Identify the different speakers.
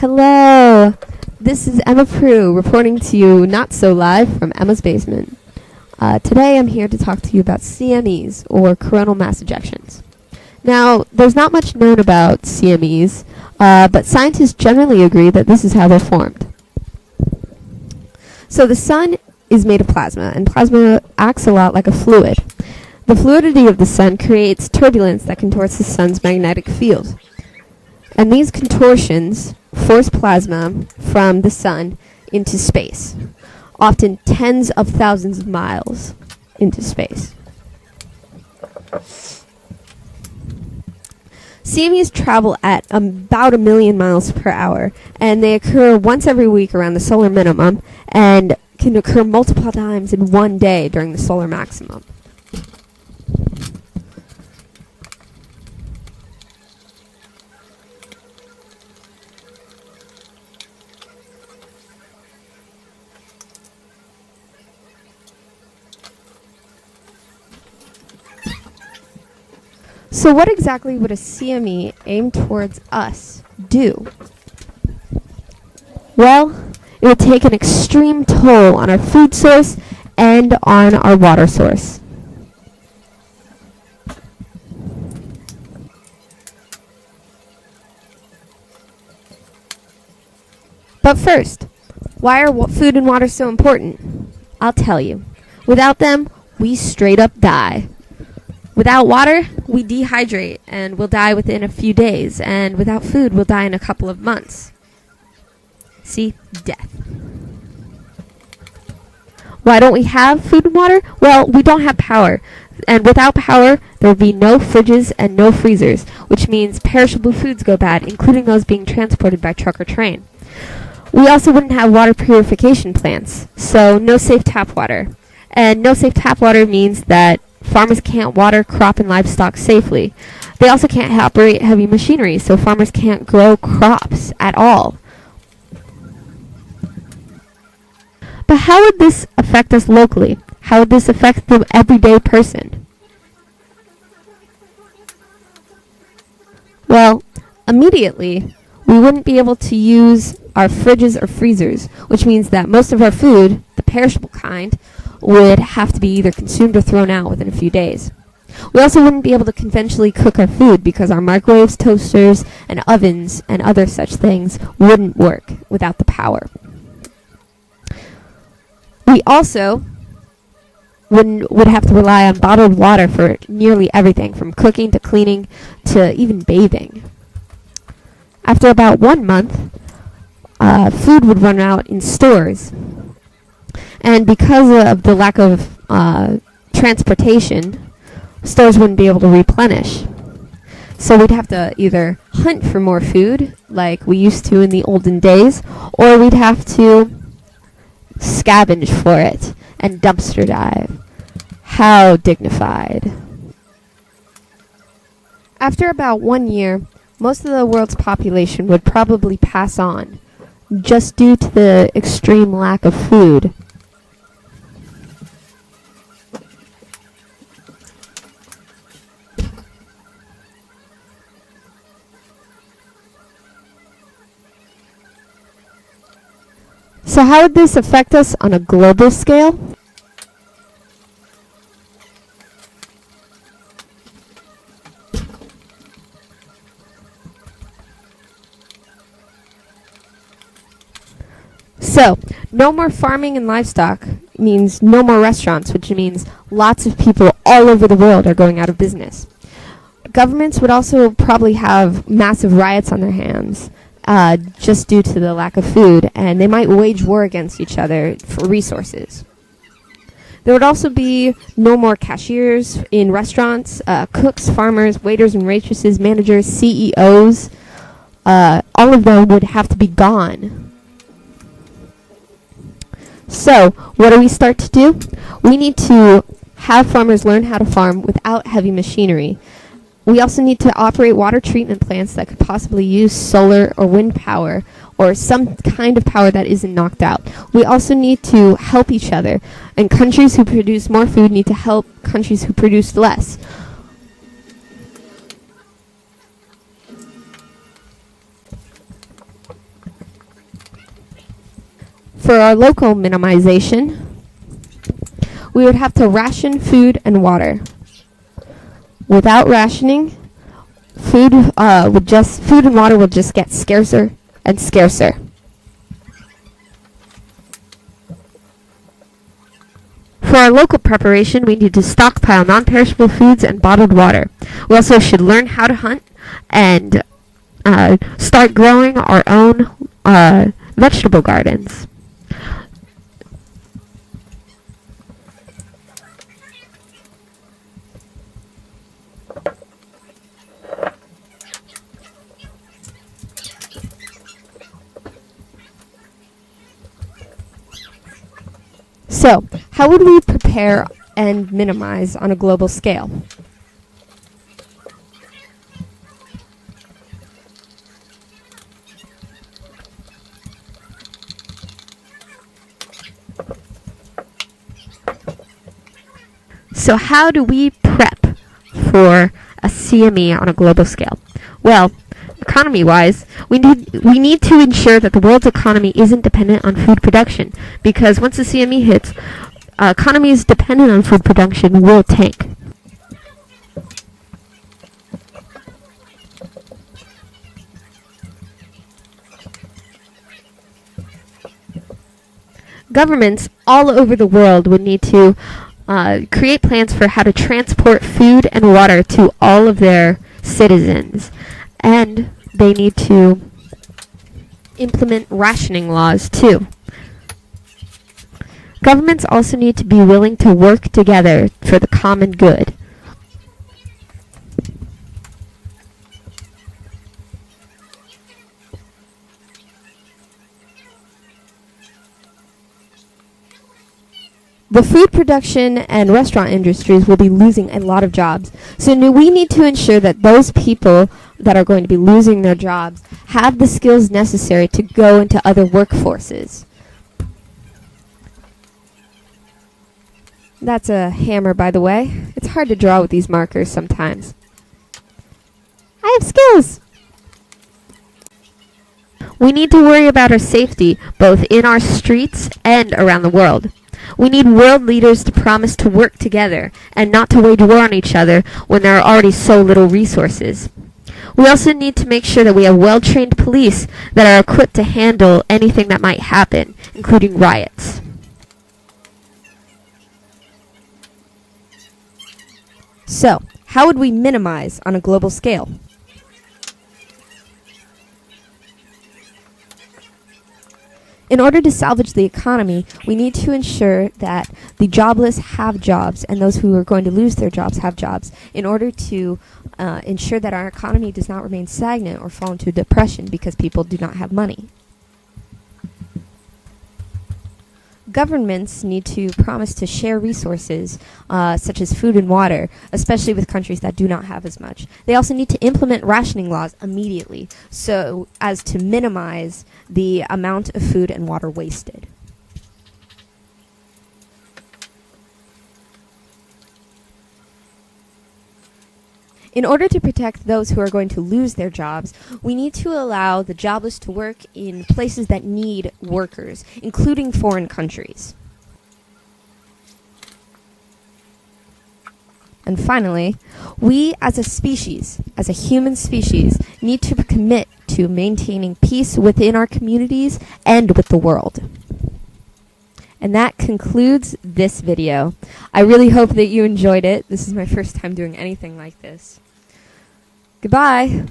Speaker 1: Hello, this is Emma Prue reporting to you not so live from Emma's basement. Today I'm here to talk to you about CMEs, or coronal mass ejections. Now, there's not much known about CMEs, but scientists generally agree that this is how they're formed. So the sun is made of plasma, and plasma acts a lot like a fluid. The fluidity of the sun creates turbulence that contorts the sun's magnetic field. And these contortions force plasma from the sun into space, often tens of thousands of miles into space. CMEs travel at about 1 million miles per hour, and they occur once every week around the solar minimum and can occur multiple times in one day during the solar maximum. So what exactly would a CME aimed towards us do? Well, it would take an extreme toll on our food source and on our water source. But first, why are food and water so important? I'll tell you. Without them, we straight up die. Without water, we dehydrate and we'll die within a few days, and without food, we'll die in a couple of months. See? Death. Why don't we have food and water? Well, we don't have power. And without power, there would be no fridges and no freezers, which means perishable foods go bad, including those being transported by truck or train. We also wouldn't have water purification plants, so no safe tap water. And no safe tap water means that farmers can't water crop and livestock safely. They also can't operate heavy machinery, so farmers can't grow crops at all. But how would this affect us locally? How would this affect the everyday person? Well, immediately, we wouldn't be able to use our fridges or freezers, which means that most of our food, the perishable kind, would have to be either consumed or thrown out within a few days. We also wouldn't be able to conventionally cook our food because our microwaves, toasters, and ovens and other such things wouldn't work without the power. We also would have to rely on bottled water for nearly everything, from cooking to cleaning to even bathing. After about 1 month, food would run out in stores. And because of the lack of transportation, stores wouldn't be able to replenish. So we'd have to either hunt for more food, like we used to in the olden days, or we'd have to scavenge for it and dumpster dive. How dignified. After about 1 year, most of the world's population would probably pass on, just due to the extreme lack of food. So how would this affect us on a global scale? So, no more farming and livestock means no more restaurants, which means lots of people all over the world are going out of business. Governments would also probably have massive riots on their hands, just due to the lack of food, and they might wage war against each other for resources. There would also be no more cashiers in restaurants, cooks, farmers, waiters and waitresses, managers, CEOs. All of them would have to be gone. So, what do we start to do? We need to have farmers learn how to farm without heavy machinery. We also need to operate water treatment plants that could possibly use solar or wind power, or some kind of power that isn't knocked out. We also need to help each other, and countries who produce more food need to help countries who produce less. For our local minimization, we would have to ration food and water. Without rationing, food and water will just get scarcer and scarcer. For our local preparation, we need to stockpile non-perishable foods and bottled water. We also should learn how to hunt and start growing our own vegetable gardens. So, how would we prepare and minimize on a global scale? So how do we prep for a CME on a global scale? Well, economy-wise, we need to ensure that the world's economy isn't dependent on food production, because once the CME hits, economies dependent on food production will tank. Governments all over the world would need to create plans for how to transport food and water to all of their citizens. And they need to implement rationing laws too. Governments also need to be willing to work together for the common good. The food production and restaurant industries will be losing a lot of jobs. So we need to ensure that those people that are going to be losing their jobs have the skills necessary to go into other workforces. That's a hammer, by the way. It's hard to draw with these markers sometimes. I have skills! We need to worry about our safety, both in our streets and around the world. We need world leaders to promise to work together and not to wage war on each other when there are already so little resources. We also need to make sure that we have well-trained police that are equipped to handle anything that might happen, including riots. So, how would we minimize on a global scale? In order to salvage the economy, we need to ensure that the jobless have jobs and those who are going to lose their jobs have jobs in order to ensure that our economy does not remain stagnant or fall into depression because people do not have money. Governments need to promise to share resources such as food and water, especially with countries that do not have as much. They also need to implement rationing laws immediately so as to minimize the amount of food and water wasted. In order to protect those who are going to lose their jobs, we need to allow the jobless to work in places that need workers, including foreign countries. And finally, we as a species, as a human species, need to commit to maintaining peace within our communities and with the world. And that concludes this video. I really hope that you enjoyed it. This is my first time doing anything like this. Goodbye.